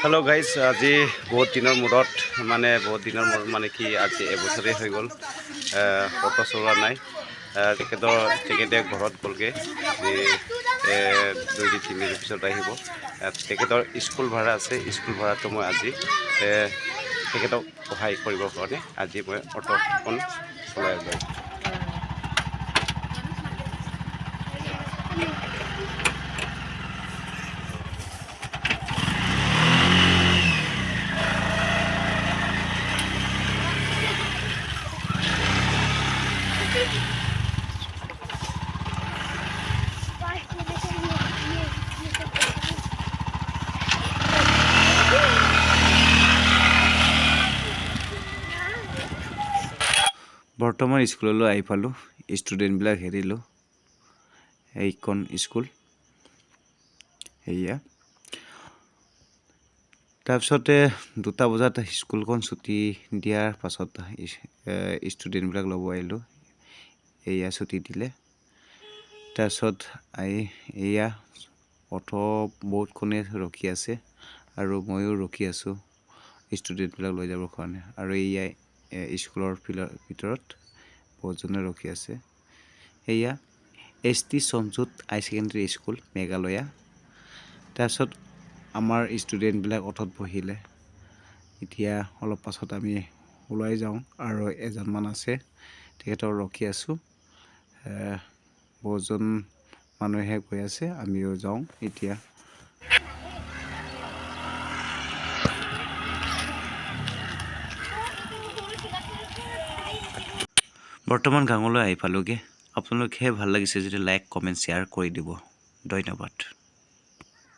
hello guys आज बहुत दिन माने कि आज এবছৰে হৈ গ'ল অটো চলোৱা নাই তেখেতে ঘৰত গ'লগে 2-3 দিনৰ পিছত আহিব তেখেতৰ স্কুল ভাড়া আছে স্কুল ভাড়াটো মই আজি তেখেতক সহায় কৰিবৰ কাৰণে আজি মই অটোখন চলাই আছোঁ বৰ্তমান স্কুললৈ আহি পালো ষ্টুডেন্ট বিলাক হেৰিলো এইখন স্কুল হেয়া তাৰপিছতে 2টা বজাত স্কুলখন ছুটি দিয়াৰ পাছত ষ্টুডেন্ট বিলাক লব আহিলো এয়া ছুটি দিলে তাৰপিছত এয়া অটো বহুত কোনে ৰখি আছে আৰু ময়ো ৰখি আছো ষ্টুডেন্ট বিলাক লৈ যাবৰ কাৰণে আৰু এয়া স্কুলৰ ভিতৰত বহুতজনে ৰখি আছে এয়া এছটি সঞ্জুত হাই সেকেন্ডাৰী স্কুল মেঘালয়া তাৰপিছত আমাৰ ষ্টুডেন্ট বিলাক অটত বহিলে এতিয়া অলপ পাছত আমি ওলাই যাওঁ আৰু এজনমান আছে তেখেতৰ ৰখি আছো বহুজন মানুহে গৈ আছে আমিও যাওঁ এতিয়া বৰ্তমান গাঙলৈ আহি পালোগে আপোনালোকে ভাল লাগিছে যদি লাইক কমেন্ট শেয়াৰ কৰি দিব ধন্যবাদ